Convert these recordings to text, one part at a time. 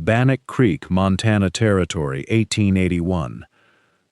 Bannock Creek, Montana Territory, 1881.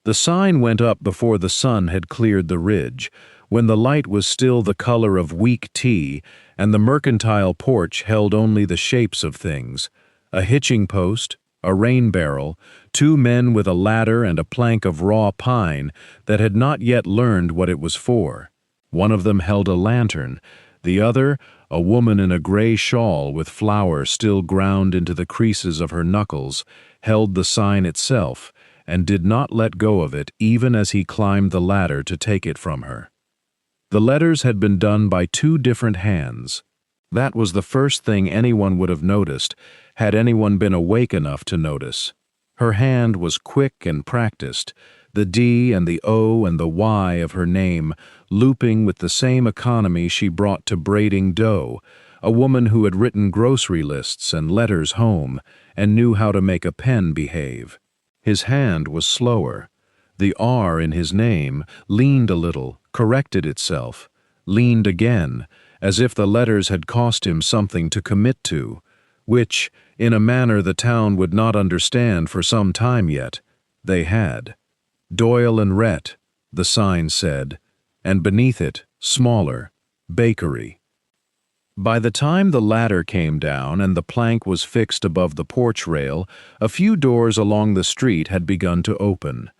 The sign went up before the sun had cleared the ridge, when the light was still the color of weak tea, and the mercantile porch held only the shapes of things: a hitching post, a rain barrel, two men with a ladder and a plank of raw pine that had not yet learned what it was for. One of them held a lantern, the other, a woman in a gray shawl with flour still ground into the creases of her knuckles, held the sign itself, and did not let go of it even as he climbed the ladder to take it from her. The letters had been done by two different hands. That was the first thing anyone would have noticed, had anyone been awake enough to notice. Her hand was quick and practiced, the D and the O and the Y of her name looping with the same economy she brought to braiding dough, a woman who had written grocery lists and letters home and knew how to make a pen behave. His hand was slower. The R in his name leaned a little, corrected itself, leaned again, as if the letters had cost him something to commit to, which, in a manner the town would not understand for some time yet, they had. Doyle and Rhett, the sign said, and beneath it, smaller, bakery. By the time the ladder came down and the plank was fixed above the porch rail, a few doors along the street had begun to open.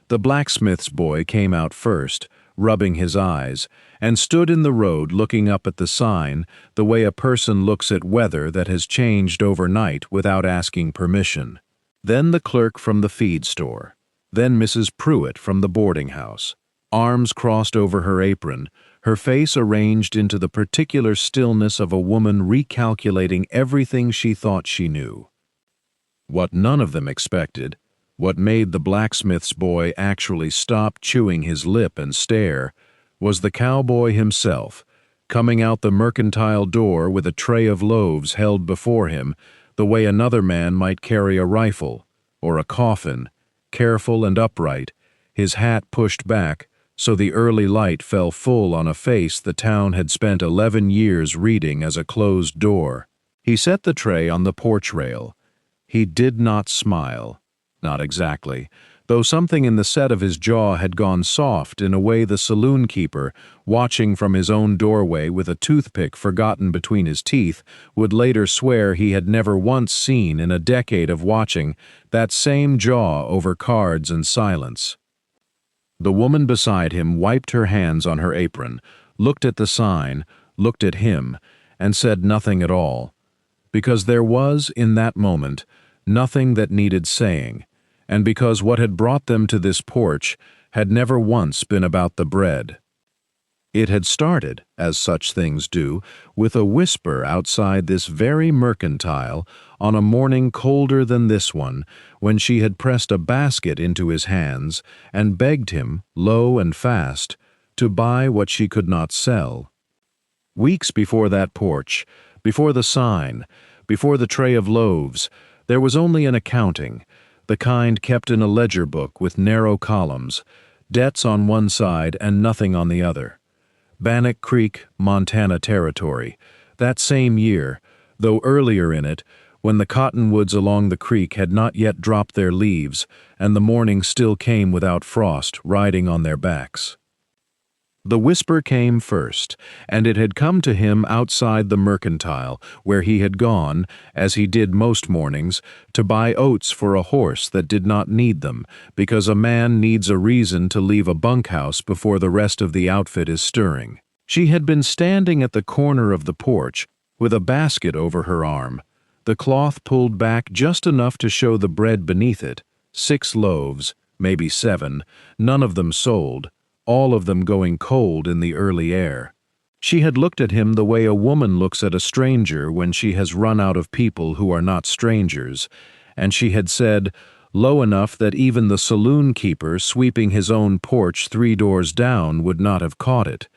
The blacksmith's boy came out first, rubbing his eyes, and stood in the road looking up at the sign the way a person looks at weather that has changed overnight without asking permission. Then the clerk from the feed store. Then Mrs. Pruitt from the boarding house, arms crossed over her apron, her face arranged into the particular stillness of a woman recalculating everything she thought she knew. What none of them expected, what made the blacksmith's boy actually stop chewing his lip and stare, was the cowboy himself, coming out the mercantile door with a tray of loaves held before him the way another man might carry a rifle or a coffin, careful and upright, his hat pushed back so the early light fell full on a face the town had spent 11 years reading as a closed door. He set the tray on the porch rail. He did not smile. Not exactly, though something in the set of his jaw had gone soft in a way the saloon keeper, watching from his own doorway with a toothpick forgotten between his teeth, would later swear he had never once seen in a decade of watching that same jaw over cards and silence. The woman beside him wiped her hands on her apron, looked at the sign, looked at him, and said nothing at all, because there was, in that moment, nothing that needed saying, and because what had brought them to this porch had never once been about the bread. It had started, as such things do, with a whisper outside this very mercantile on a morning colder than this one, when she had pressed a basket into his hands and begged him, low and fast, to buy what she could not sell. Weeks before that porch, before the sign, before the tray of loaves, there was only an accounting, the kind kept in a ledger book with narrow columns, debts on one side and nothing on the other. Bannock Creek, Montana Territory, that same year, though earlier in it, when the cottonwoods along the creek had not yet dropped their leaves and the morning still came without frost riding on their backs. The whisper came first, and it had come to him outside the mercantile, where he had gone, as he did most mornings, to buy oats for a horse that did not need them, because a man needs a reason to leave a bunkhouse before the rest of the outfit is stirring. She had been standing at the corner of the porch, with a basket over her arm, the cloth pulled back just enough to show the bread beneath it, 6 loaves, maybe 7, none of them sold, all of them going cold in the early air. She had looked at him the way a woman looks at a stranger when she has run out of people who are not strangers, and she had said, low enough that even the saloon keeper sweeping his own porch 3 doors down would not have caught it.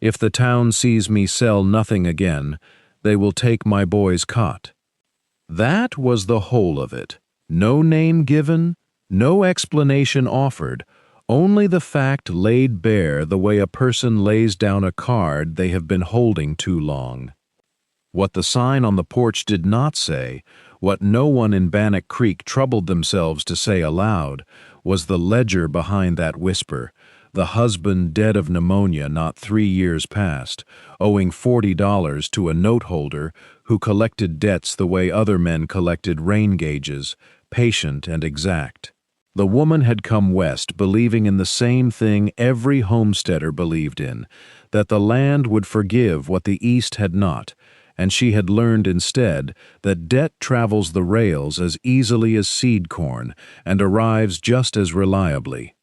If the town sees me sell nothing again, they will take my boy's cot. That was the whole of it. No name given, no explanation offered, only the fact laid bare the way a person lays down a card they have been holding too long. What the sign on the porch did not say What no one in Bannock Creek troubled themselves to say aloud was the ledger behind that whisper, the husband dead of pneumonia not 3 years past, owing $40 to a note holder who collected debts the way other men collected rain gauges, patient and exact. The woman had come west believing in the same thing every homesteader believed in, that the land would forgive what the East had not, and she had learned instead that debt travels the rails as easily as seed corn and arrives just as reliably.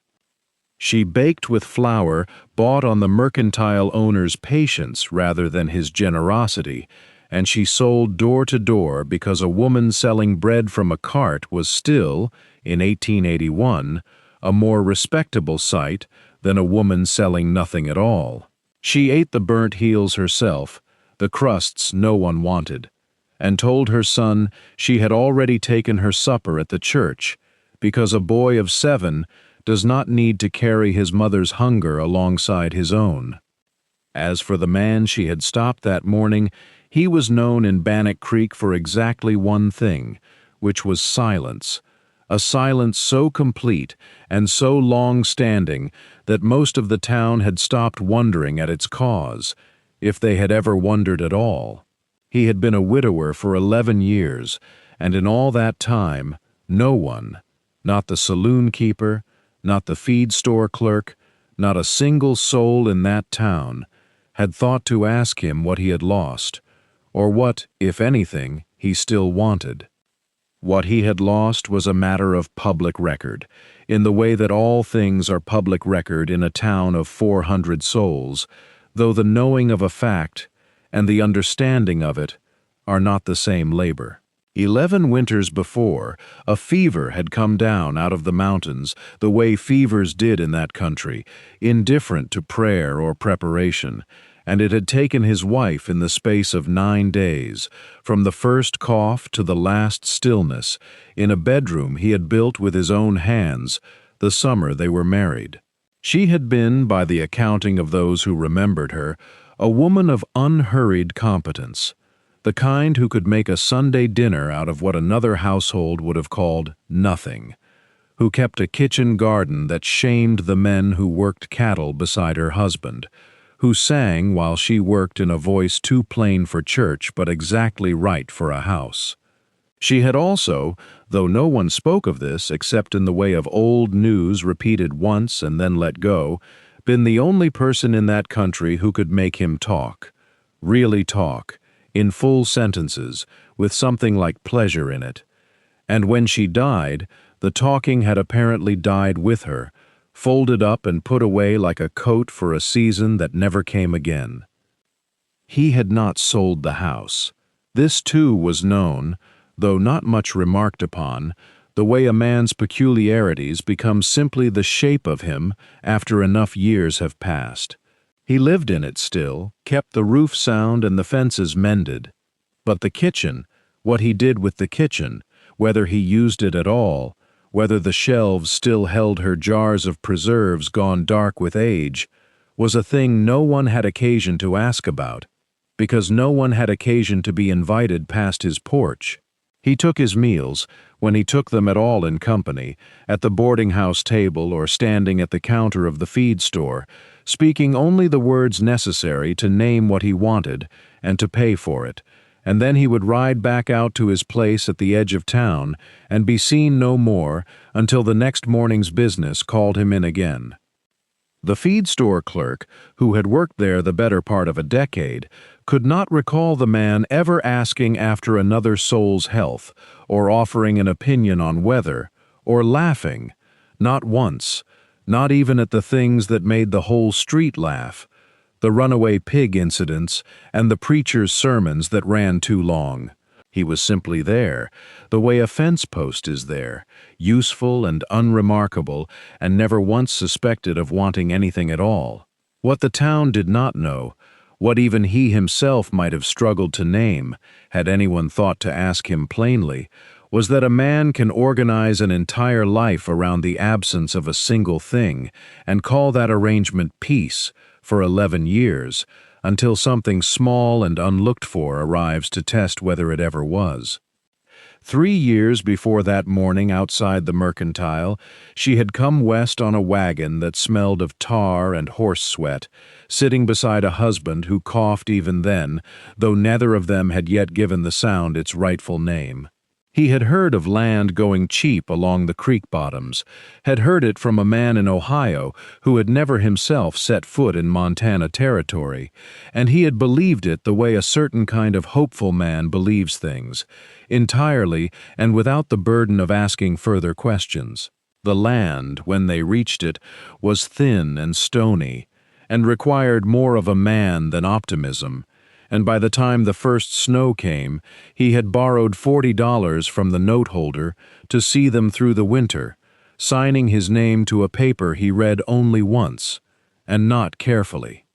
She baked with flour bought on the mercantile owner's patience rather than his generosity, and she sold door to door because a woman selling bread from a cart was still, in 1881, a more respectable sight than a woman selling nothing at all. She ate the burnt heels herself, the crusts no one wanted, and told her son she had already taken her supper at the church, because a boy of 7 does not need to carry his mother's hunger alongside his own. As for the man she had stopped that morning, he was known in Bannock Creek for exactly one thing, which was silence, a silence so complete and so long-standing that most of the town had stopped wondering at its cause, if they had ever wondered at all. He had been a widower for 11 years, and in all that time, no one, not the saloon keeper, not the feed store clerk, not a single soul in that town, had thought to ask him what he had lost, or what, if anything, he still wanted. What he had lost was a matter of public record, in the way that all things are public record in a town of 400 souls, though the knowing of a fact and the understanding of it are not the same labor. 11 winters before, a fever had come down out of the mountains the way fevers did in that country, indifferent to prayer or preparation, and it had taken his wife in the space of 9 days, from the first cough to the last stillness, in a bedroom he had built with his own hands the summer they were married. She had been, by the accounting of those who remembered her, a woman of unhurried competence, the kind who could make a Sunday dinner out of what another household would have called nothing, who kept a kitchen garden that shamed the men who worked cattle beside her husband, who sang while she worked in a voice too plain for church but exactly right for a house. She had also, though no one spoke of this except in the way of old news repeated once and then let go, been the only person in that country who could make him talk, really talk, in full sentences, with something like pleasure in it. And when she died, the talking had apparently died with her, folded up and put away like a coat for a season that never came again. He had not sold the house. This too was known, though not much remarked upon, the way a man's peculiarities become simply the shape of him after enough years have passed. He lived in it still, kept the roof sound and the fences mended. But the kitchen, what he did with the kitchen, whether he used it at all, whether the shelves still held her jars of preserves gone dark with age, was a thing no one had occasion to ask about, because no one had occasion to be invited past his porch. He took his meals, when he took them at all in company, at the boarding-house table or standing at the counter of the feed store, speaking only the words necessary to name what he wanted and to pay for it, and then he would ride back out to his place at the edge of town and be seen no more until the next morning's business called him in again. The feed store clerk, who had worked there the better part of a decade, could not recall the man ever asking after another soul's health, or offering an opinion on weather, or laughing, not once, not even at the things that made the whole street laugh, the runaway pig incidents and the preacher's sermons that ran too long. He was simply there, the way a fence post is there, useful and unremarkable, and never once suspected of wanting anything at all. What the town did not know, what even he himself might have struggled to name, had anyone thought to ask him plainly, was that a man can organize an entire life around the absence of a single thing and call that arrangement peace for 11 years, until something small and unlooked for arrives to test whether it ever was. 3 years before that morning outside the mercantile, she had come west on a wagon that smelled of tar and horse sweat, sitting beside a husband who coughed even then, though neither of them had yet given the sound its rightful name. He had heard of land going cheap along the creek bottoms, had heard it from a man in Ohio who had never himself set foot in Montana territory, and he had believed it the way a certain kind of hopeful man believes things, entirely and without the burden of asking further questions. The land, when they reached it, was thin and stony, and required more of a man than optimism, and by the time the first snow came, he had borrowed $40 from the note holder to see them through the winter, signing his name to a paper he read only once, and not carefully.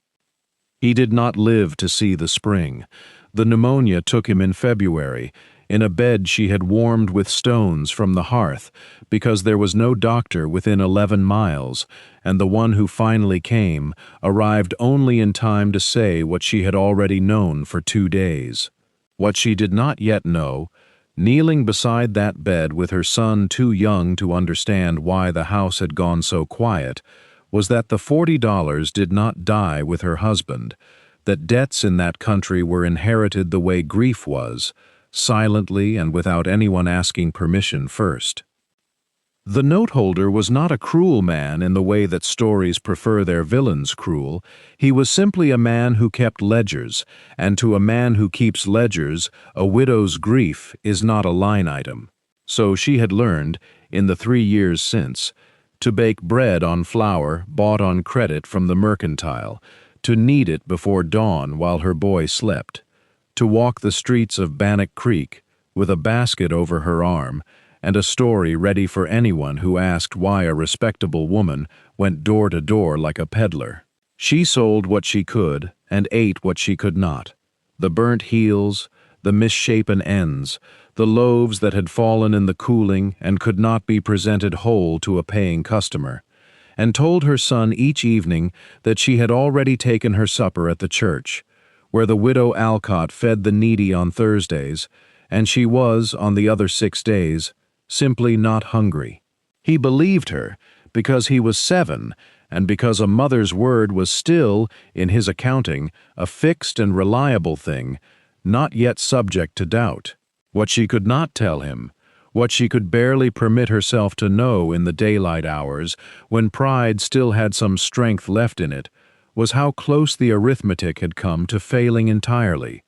He did not live to see the spring. The pneumonia took him in February, in a bed she had warmed with stones from the hearth, because there was no doctor within 11 miles, and the one who finally came arrived only in time to say what she had already known for 2 days. What she did not yet know, kneeling beside that bed with her son too young to understand why the house had gone so quiet, was that the $40 did not die with her husband, that debts in that country were inherited the way grief was, silently and without anyone asking permission first. The note holder was not a cruel man in the way that stories prefer their villains cruel. He was simply a man who kept ledgers, and to a man who keeps ledgers, a widow's grief is not a line item. So she had learned, in the 3 years since, to bake bread on flour bought on credit from the mercantile, to knead it before dawn while her boy slept, to walk the streets of Bannock Creek with a basket over her arm and a story ready for anyone who asked why a respectable woman went door to door like a peddler. She sold what she could and ate what she could not: the burnt heels, the misshapen ends, the loaves that had fallen in the cooling and could not be presented whole to a paying customer, and told her son each evening that she had already taken her supper at the church, where the widow Alcott fed the needy on Thursdays, and she was, on the other 6 days, simply not hungry. He believed her because he was 7, and because a mother's word was still, in his accounting, a fixed and reliable thing, not yet subject to doubt. What she could not tell him, what she could barely permit herself to know in the daylight hours, when pride still had some strength left in it, was how close the arithmetic had come to failing entirely.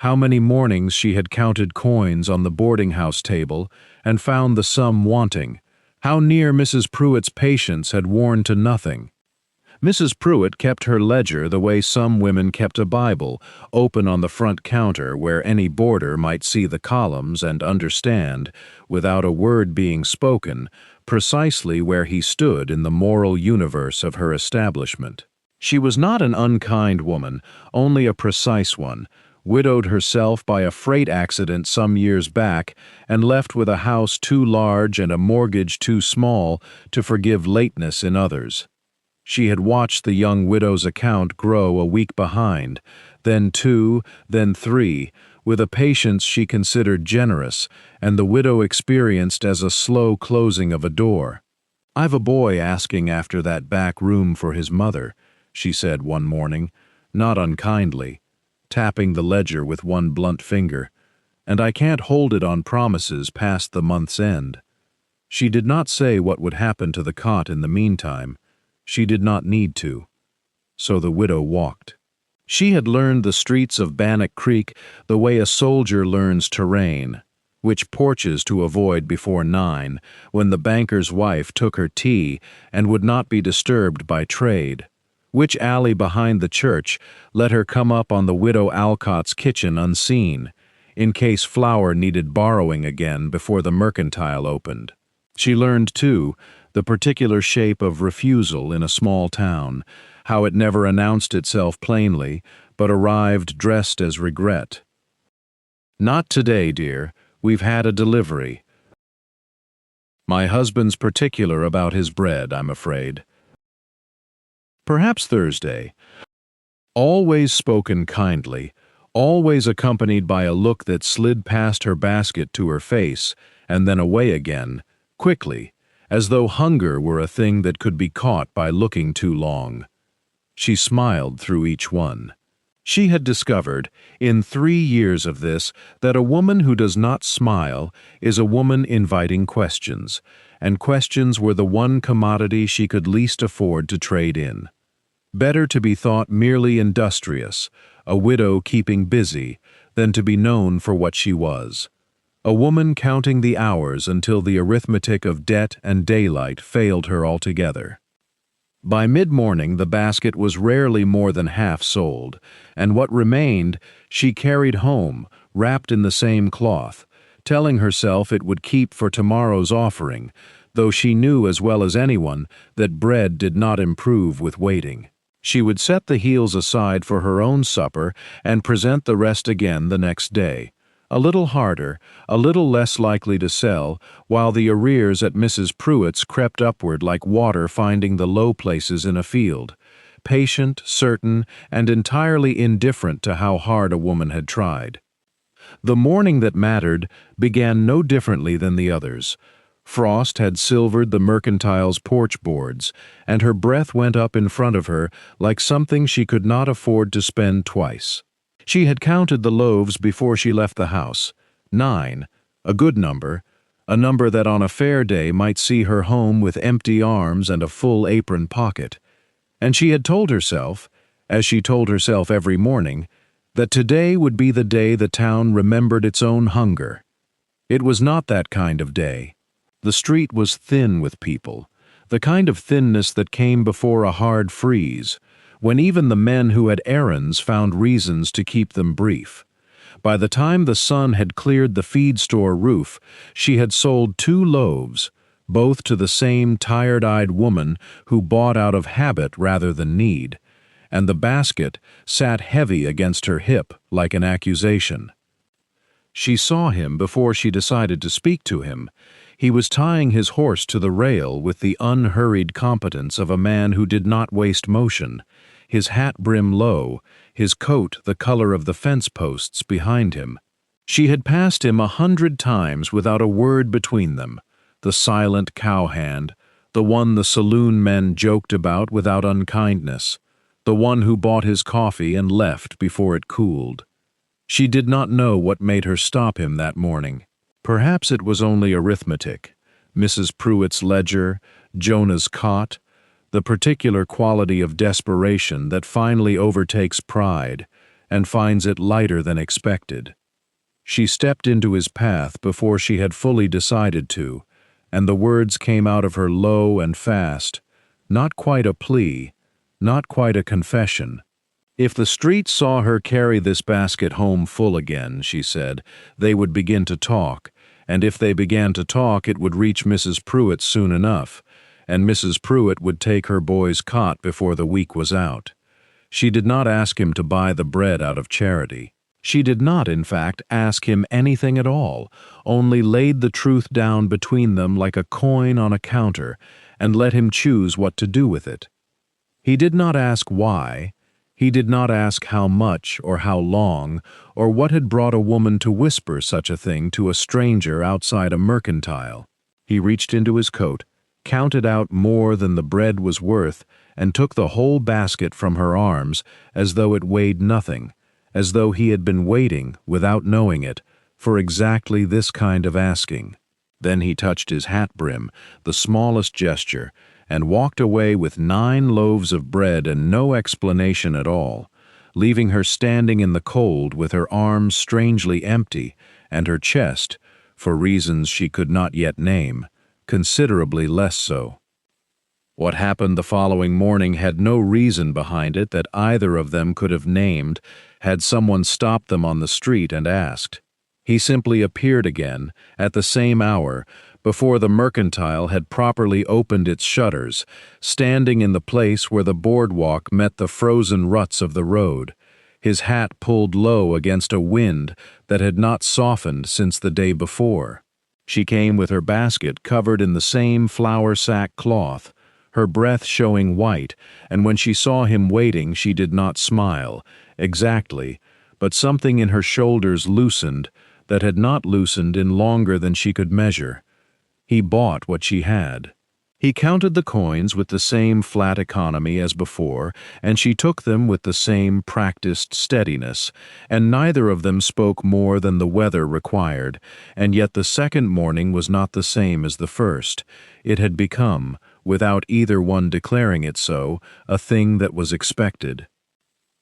How many mornings she had counted coins on the boarding-house table and found the sum wanting. How near Mrs. Pruitt's patience had worn to nothing. Mrs. Pruitt kept her ledger the way some women kept a Bible, open on the front counter where any boarder might see the columns and understand, without a word being spoken, precisely where he stood in the moral universe of her establishment. She was not an unkind woman, only a precise one, widowed herself by a freight accident some years back, and left with a house too large and a mortgage too small to forgive lateness in others. She had watched the young widow's account grow a week behind, then 2, then 3, with a patience she considered generous, and the widow experienced as a slow closing of a door. "I've a boy asking after that back room for his mother," she said one morning, not unkindly, tapping the ledger with one blunt finger, "and I can't hold it on promises past the month's end." She did not say what would happen to the cot in the meantime. She did not need to. So the widow walked. She had learned the streets of Bannock Creek the way a soldier learns terrain, which porches to avoid before 9, when the banker's wife took her tea and would not be disturbed by trade, which alley behind the church let her come up on the widow Alcott's kitchen unseen, in case flour needed borrowing again before the mercantile opened. She learned, too, the particular shape of refusal in a small town, how it never announced itself plainly, but arrived dressed as regret. "Not today, dear. We've had a delivery. My husband's particular about his bread, I'm afraid. Perhaps Thursday." Always spoken kindly, always accompanied by a look that slid past her basket to her face and then away again, quickly, as though hunger were a thing that could be caught by looking too long. She smiled through each one. She had discovered, in 3 years of this, that a woman who does not smile is a woman inviting questions, and questions were the one commodity she could least afford to trade in. Better to be thought merely industrious, a widow keeping busy, than to be known for what she was. A woman counting the hours until the arithmetic of debt and daylight failed her altogether. By mid-morning the basket was rarely more than half sold, and what remained she carried home, wrapped in the same cloth, telling herself it would keep for tomorrow's offering, though she knew as well as anyone that bread did not improve with waiting. She would set the heels aside for her own supper and present the rest again the next day. A little harder, a little less likely to sell, while the arrears at Mrs. Pruitt's crept upward like water finding the low places in a field, patient, certain, and entirely indifferent to how hard a woman had tried. The morning that mattered began no differently than the others. Frost had silvered the mercantile's porch boards, and her breath went up in front of her like something she could not afford to spend twice. She had counted the loaves before she left the house. 9, a good number, a number that on a fair day might see her home with empty arms and a full apron pocket. And she had told herself, as she told herself every morning, that today would be the day the town remembered its own hunger. It was not that kind of day. The street was thin with people, the kind of thinness that came before a hard freeze, when even the men who had errands found reasons to keep them brief. By the time the sun had cleared the feed store roof, she had sold 2 loaves, both to the same tired-eyed woman who bought out of habit rather than need, and the basket sat heavy against her hip like an accusation. She saw him before she decided to speak to him. He was tying his horse to the rail with the unhurried competence of a man who did not waste motion, his hat brim low, his coat the color of the fence posts behind him. She had passed him 100 times without a word between them, the silent cowhand, the one the saloon men joked about without unkindness, the one who bought his coffee and left before it cooled. She did not know what made her stop him that morning. Perhaps it was only arithmetic, Mrs. Pruitt's ledger, Jonah's cot, the particular quality of desperation that finally overtakes pride and finds it lighter than expected. She stepped into his path before she had fully decided to, and the words came out of her low and fast, not quite a plea, not quite a confession. If the street saw her carry this basket home full again, she said, they would begin to talk, and if they began to talk it would reach Mrs. Pruitt soon enough, and Mrs. Pruitt would take her boy's cot before the week was out. She did not ask him to buy the bread out of charity. She did not, in fact, ask him anything at all, only laid the truth down between them like a coin on a counter, and let him choose what to do with it. He did not ask why. He did not ask how much or how long, or what had brought a woman to whisper such a thing to a stranger outside a mercantile. He reached into his coat, counted out more than the bread was worth, and took the whole basket from her arms as though it weighed nothing, as though he had been waiting, without knowing it, for exactly this kind of asking. Then he touched his hat brim, the smallest gesture, and walked away with 9 loaves of bread and no explanation at all, leaving her standing in the cold with her arms strangely empty and her chest, for reasons she could not yet name, considerably less so. What happened the following morning had no reason behind it that either of them could have named had someone stopped them on the street and asked. He simply appeared again, at the same hour, before the mercantile had properly opened its shutters, standing in the place where the boardwalk met the frozen ruts of the road, his hat pulled low against a wind that had not softened since the day before. She came with her basket covered in the same flour sack cloth, her breath showing white, and when she saw him waiting she did not smile, exactly, but something in her shoulders loosened that had not loosened in longer than she could measure. He bought what she had. He counted the coins with the same flat economy as before, and she took them with the same practiced steadiness, and neither of them spoke more than the weather required, and yet the second morning was not the same as the first. It had become, without either one declaring it so, a thing that was expected.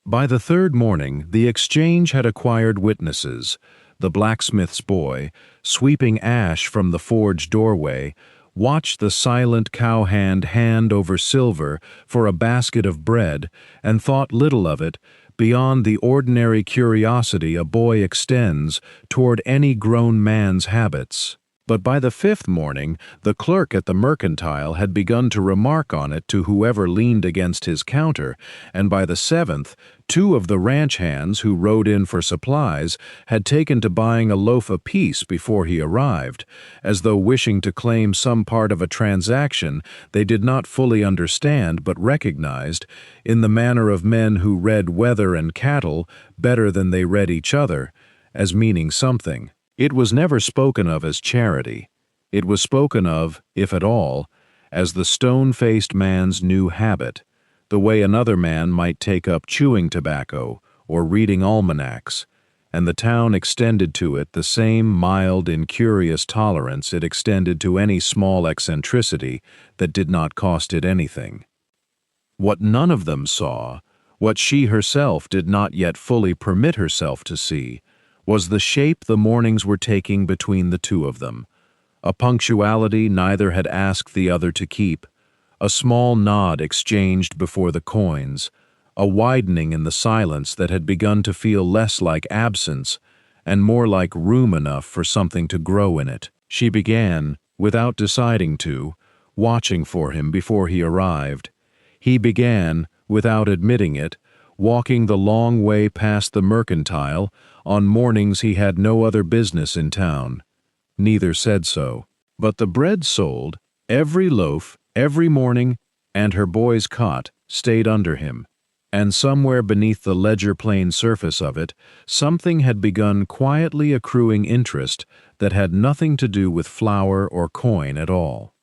By the third morning, the exchange had acquired witnesses. The blacksmith's boy, sweeping ash from the forge doorway, watched the silent cowhand hand over silver for a basket of bread and thought little of it beyond the ordinary curiosity a boy extends toward any grown man's habits. But by the fifth morning, the clerk at the mercantile had begun to remark on it to whoever leaned against his counter, and by the seventh, two of the ranch hands who rode in for supplies had taken to buying a loaf apiece before he arrived, as though wishing to claim some part of a transaction they did not fully understand but recognized, in the manner of men who read weather and cattle better than they read each other, as meaning something. It was never spoken of as charity. It was spoken of, if at all, as the stone-faced man's new habit, the way another man might take up chewing tobacco or reading almanacs, and the town extended to it the same mild, incurious tolerance it extended to any small eccentricity that did not cost it anything. What none of them saw, what she herself did not yet fully permit herself to see, was the shape the mornings were taking between the two of them, a punctuality neither had asked the other to keep, a small nod exchanged before the coins, a widening in the silence that had begun to feel less like absence and more like room enough for something to grow in it. She began, without deciding to, watching for him before he arrived. He began, without admitting it, walking the long way past the mercantile on mornings he had no other business in town. Neither said so. But the bread sold, every loaf, every morning, and her boy's cot stayed under him, and somewhere beneath the ledger-plain surface of it, something had begun quietly accruing interest that had nothing to do with flour or coin at all.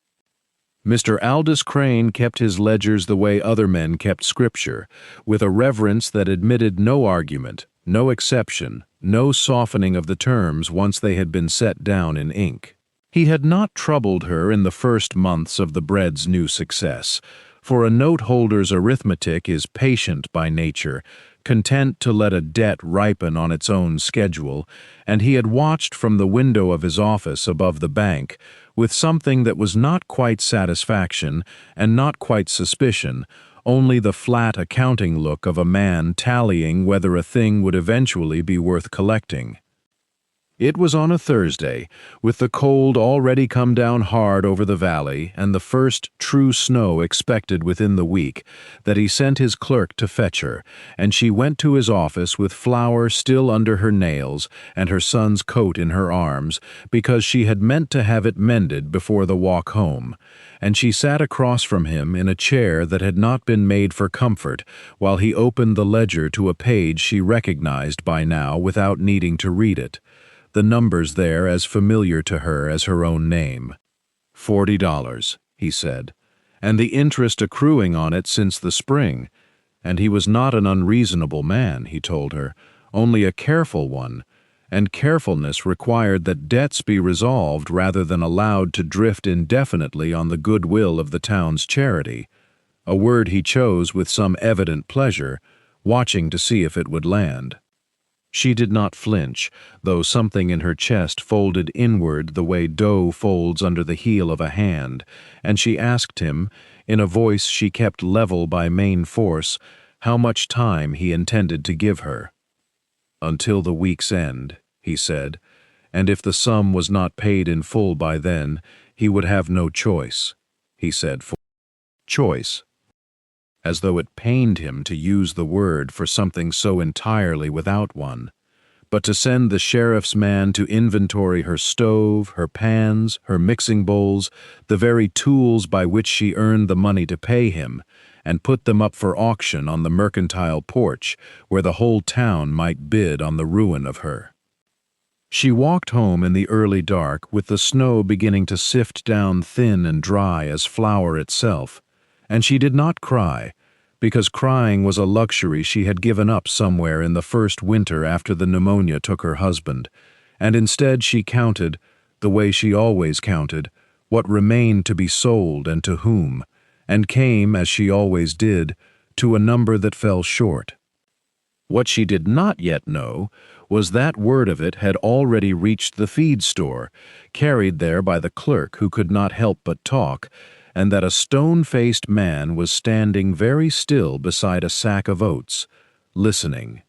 Mr. Aldous Crane kept his ledgers the way other men kept Scripture, with a reverence that admitted no argument, no exception, no softening of the terms once they had been set down in ink. He had not troubled her in the first months of the bread's new success, for a note-holder's arithmetic is patient by nature, content to let a debt ripen on its own schedule, and he had watched from the window of his office above the bank, with something that was not quite satisfaction and not quite suspicion, only the flat accounting look of a man tallying whether a thing would eventually be worth collecting. It was on a Thursday, with the cold already come down hard over the valley and the first true snow expected within the week, that he sent his clerk to fetch her, and she went to his office with flour still under her nails and her son's coat in her arms, because she had meant to have it mended before the walk home, and she sat across from him in a chair that had not been made for comfort, while he opened the ledger to a page she recognized by now without needing to read it. The numbers there as familiar to her as her own name. $40, he said, and the interest accruing on it since the spring, and he was not an unreasonable man, he told her, only a careful one, and carefulness required that debts be resolved rather than allowed to drift indefinitely on the goodwill of the town's charity, a word he chose with some evident pleasure, watching to see if it would land. She did not flinch, though something in her chest folded inward the way dough folds under the heel of a hand, and she asked him, in a voice she kept level by main force, how much time he intended to give her. "Until the week's end," he said, and if the sum was not paid in full by then, he would have no choice, he said. Choice. As though it pained him to use the word for something so entirely without one, but to send the sheriff's man to inventory her stove, her pans, her mixing bowls, the very tools by which she earned the money to pay him, and put them up for auction on the mercantile porch, where the whole town might bid on the ruin of her. She walked home in the early dark, with the snow beginning to sift down thin and dry as flour itself, and she did not cry, because crying was a luxury she had given up somewhere in the first winter after the pneumonia took her husband, and instead she counted, the way she always counted, what remained to be sold and to whom, and came, as she always did, to a number that fell short. What she did not yet know was that word of it had already reached the feed store, carried there by the clerk who could not help but talk, and that a stone-faced man was standing very still beside a sack of oats, listening.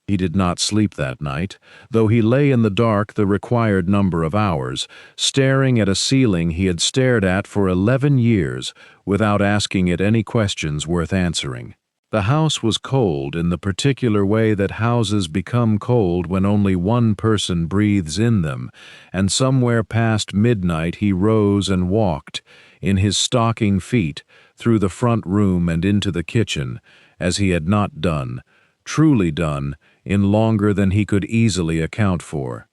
He did not sleep that night, though he lay in the dark the required number of hours, staring at a ceiling he had stared at for 11 years without asking it any questions worth answering. The house was cold in the particular way that houses become cold when only one person breathes in them, and somewhere past midnight he rose and walked, in his stocking feet, through the front room and into the kitchen, as he had not done, truly done, in longer than he could easily account for.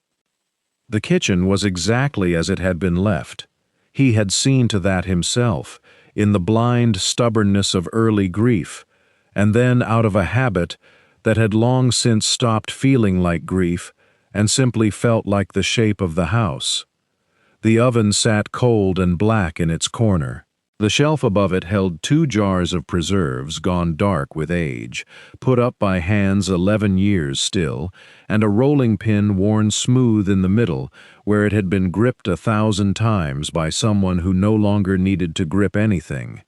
The kitchen was exactly as it had been left. He had seen to that himself, in the blind stubbornness of early grief, and then out of a habit that had long since stopped feeling like grief and simply felt like the shape of the house. The oven sat cold and black in its corner. The shelf above it held 2 jars of preserves gone dark with age, put up by hands 11 years still, and a rolling pin worn smooth in the middle, where it had been gripped 1,000 times by someone who no longer needed to grip anything.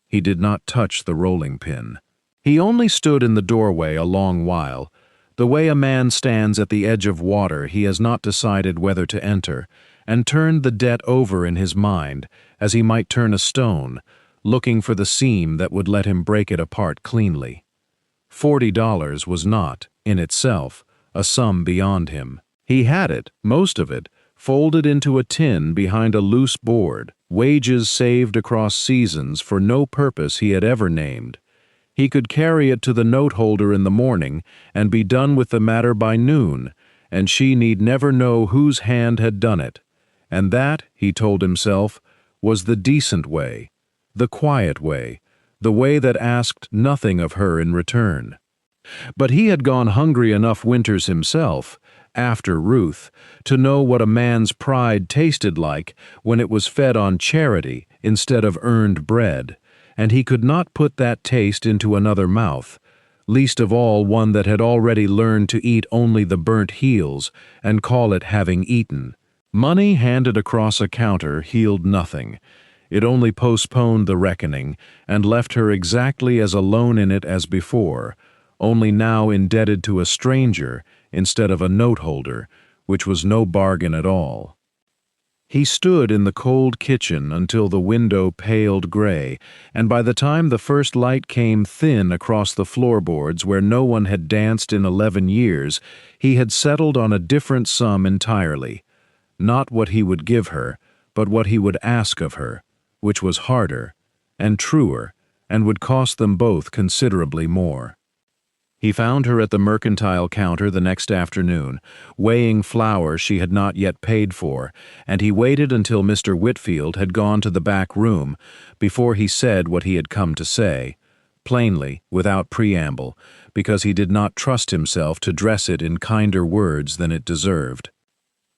He did not touch the rolling pin. He only stood in the doorway a long while, the way a man stands at the edge of water he has not decided whether to enter, and turned the debt over in his mind, as he might turn a stone, looking for the seam that would let him break it apart cleanly. $40 was not, in itself, a sum beyond him. He had it, most of it, folded into a tin behind a loose board, wages saved across seasons for no purpose he had ever named. He could carry it to the note holder in the morning and be done with the matter by noon, and she need never know whose hand had done it. And that, he told himself, was the decent way, the quiet way, the way that asked nothing of her in return. But he had gone hungry enough winters himself, after Ruth, to know what a man's pride tasted like when it was fed on charity instead of earned bread, and he could not put that taste into another mouth, least of all one that had already learned to eat only the burnt heels and call it having eaten. Money handed across a counter healed nothing. It only postponed the reckoning and left her exactly as alone in it as before, only now indebted to a stranger instead of a note holder, which was no bargain at all. He stood in the cold kitchen until the window paled gray, and by the time the first light came thin across the floorboards where no one had danced in 11 years, he had settled on a different sum entirely. Not what he would give her, but what he would ask of her, which was harder and truer and would cost them both considerably more. He found her at the mercantile counter the next afternoon, weighing flour she had not yet paid for, and he waited until Mr. Whitfield had gone to the back room before he said what he had come to say, plainly, without preamble, because he did not trust himself to dress it in kinder words than it deserved.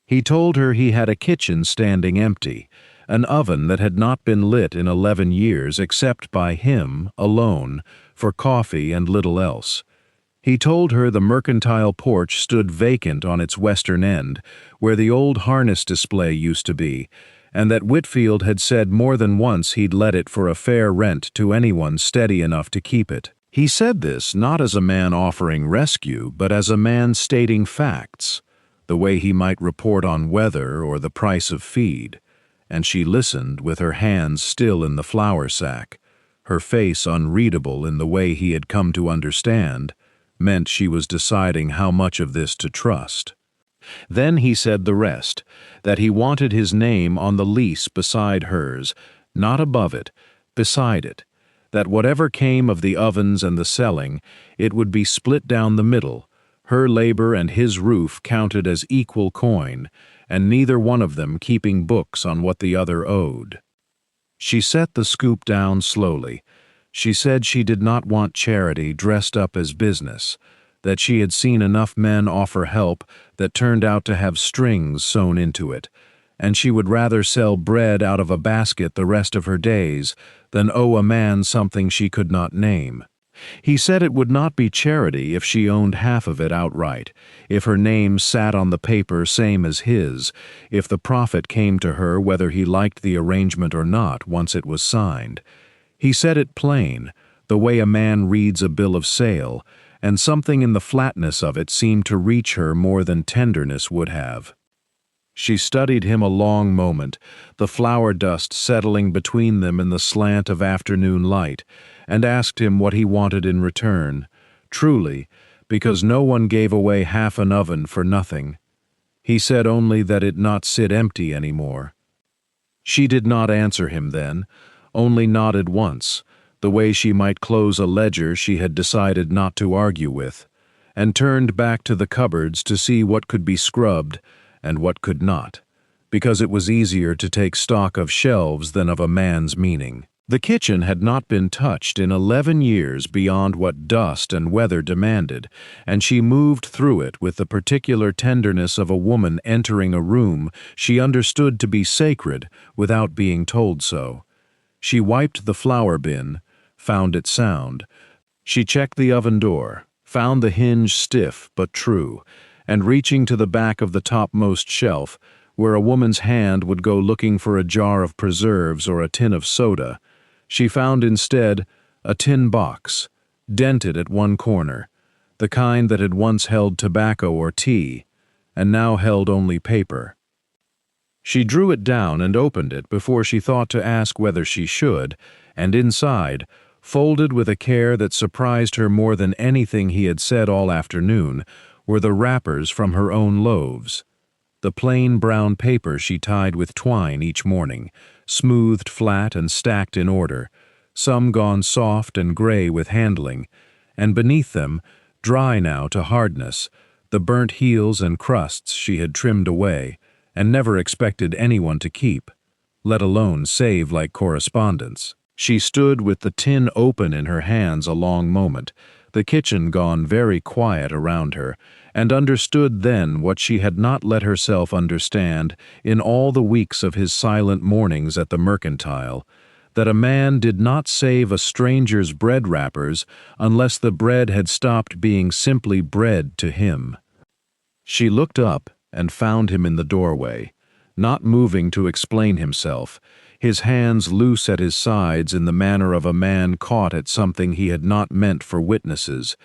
He told her he had a kitchen standing empty, an oven that had not been lit in 11 years except by him, alone, for coffee and little else. He told her the mercantile porch stood vacant on its western end, where the old harness display used to be, and that Whitfield had said more than once he'd let it for a fair rent to anyone steady enough to keep it. He said this not as a man offering rescue, but as a man stating facts, the way he might report on weather or the price of feed, and she listened with her hands still in the flour sack, her face unreadable in the way he had come to understand, meant she was deciding how much of this to trust. Then he said the rest, that he wanted his name on the lease beside hers, not above it, beside it, that whatever came of the ovens and the selling, it would be split down the middle, her labor and his roof counted as equal coin, and neither one of them keeping books on what the other owed. She set the scoop down slowly. She said she did not want charity dressed up as business, that she had seen enough men offer help that turned out to have strings sewn into it, and she would rather sell bread out of a basket the rest of her days than owe a man something she could not name. He said it would not be charity if she owned half of it outright, if her name sat on the paper same as his, if the profit came to her whether he liked the arrangement or not once it was signed. He said it plain, the way a man reads a bill of sale, and something in the flatness of it seemed to reach her more than tenderness would have. She studied him a long moment, the flour dust settling between them in the slant of afternoon light, and asked him what he wanted in return, truly, because no one gave away half an oven for nothing. He said only that it not sit empty any more. She did not answer him then, only nodded once, the way she might close a ledger she had decided not to argue with, and turned back to the cupboards to see what could be scrubbed and what could not, because it was easier to take stock of shelves than of a man's meaning. The kitchen had not been touched in 11 years beyond what dust and weather demanded, and she moved through it with the particular tenderness of a woman entering a room she understood to be sacred without being told so. She wiped the flour bin, found it sound. She checked the oven door, found the hinge stiff but true, and reaching to the back of the topmost shelf, where a woman's hand would go looking for a jar of preserves or a tin of soda, she found instead a tin box, dented at one corner, the kind that had once held tobacco or tea, and now held only paper. She drew it down and opened it before she thought to ask whether she should, and inside, folded with a care that surprised her more than anything he had said all afternoon, were the wrappers from her own loaves. The plain brown paper she tied with twine each morning, smoothed flat and stacked in order, some gone soft and gray with handling, and beneath them, dry now to hardness, the burnt heels and crusts she had trimmed away, and never expected anyone to keep, let alone save like correspondence. She stood with the tin open in her hands a long moment, the kitchen gone very quiet around her, and understood then what she had not let herself understand in all the weeks of his silent mornings at the mercantile, that a man did not save a stranger's bread wrappers unless the bread had stopped being simply bread to him. She looked up and found him in the doorway, not moving to explain himself, his hands loose at his sides in the manner of a man caught at something he had not meant for witnesses.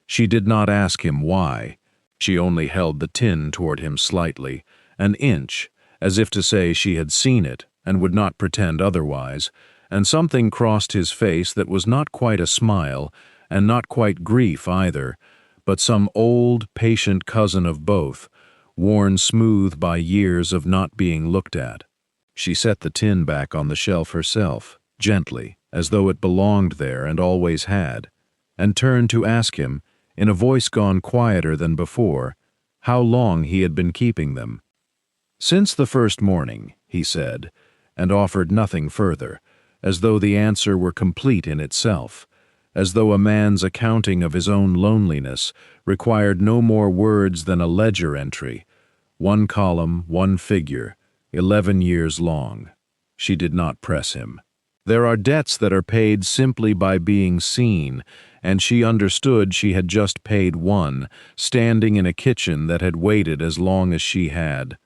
She did not ask him why. She only held the tin toward him slightly, an inch, as if to say she had seen it and would not pretend otherwise, and something crossed his face that was not quite a smile and not quite grief either, but some old, patient cousin of both, worn smooth by years of not being looked at. She set the tin back on the shelf herself, gently, as though it belonged there and always had, and turned to ask him, in a voice gone quieter than before, how long he had been keeping them. "Since the first morning," he said, and offered nothing further, as though the answer were complete in itself, as though a man's accounting of his own loneliness required no more words than a ledger entry, one column, one figure, 11 years long. She did not press him. There are debts that are paid simply by being seen, and she understood she had just paid one, standing in a kitchen that had waited as long as she had.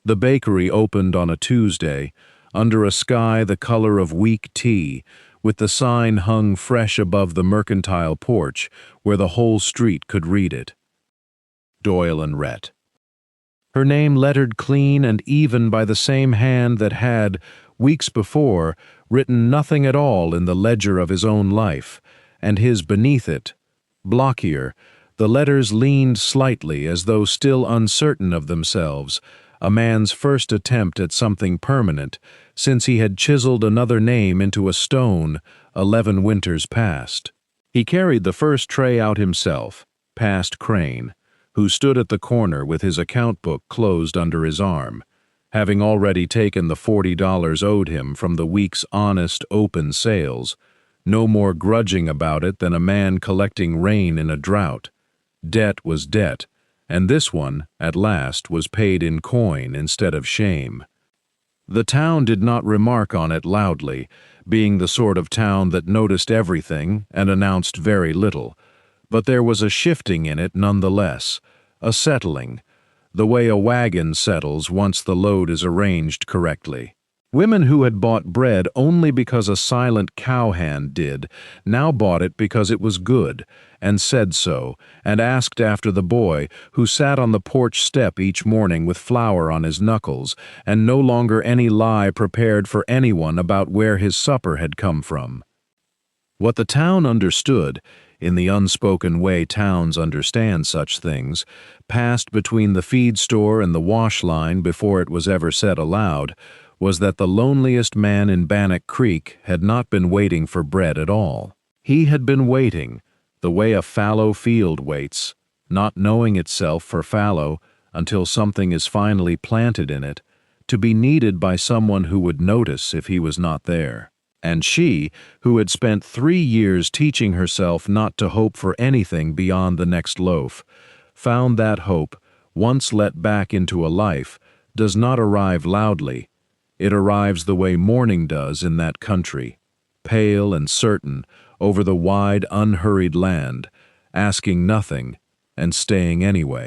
The bakery opened on a Tuesday, under a sky the color of weak tea, with the sign hung fresh above the mercantile porch where the whole street could read it. Doyle and Rhett. Her name lettered clean and even by the same hand that had, weeks before, written nothing at all in the ledger of his own life, and his beneath it. Blockier, the letters leaned slightly as though still uncertain of themselves, a man's first attempt at something permanent, since he had chiseled another name into a stone 11 winters past. He carried the first tray out himself, past Crane, who stood at the corner with his account book closed under his arm, having already taken the $40 owed him from the week's honest, open sales, no more grudging about it than a man collecting rain in a drought. Debt was debt, and this one, at last, was paid in coin instead of shame. The town did not remark on it loudly, being the sort of town that noticed everything and announced very little, but there was a shifting in it nonetheless, a settling, the way a wagon settles once the load is arranged correctly. Women who had bought bread only because a silent cowhand did, now bought it because it was good, and said so, and asked after the boy, who sat on the porch step each morning with flour on his knuckles, and no longer any lie prepared for anyone about where his supper had come from. What the town understood, in the unspoken way towns understand such things, passed between the feed store and the wash line before it was ever said aloud, was that the loneliest man in Bannock Creek had not been waiting for bread at all. He had been waiting, the way a fallow field waits, not knowing itself for fallow until something is finally planted in it, to be needed by someone who would notice if he was not there. And she, who had spent 3 years teaching herself not to hope for anything beyond the next loaf, found that hope, once let back into a life, does not arrive loudly. It arrives the way morning does in that country, pale and certain, over the wide, unhurried land, asking nothing and staying anyway.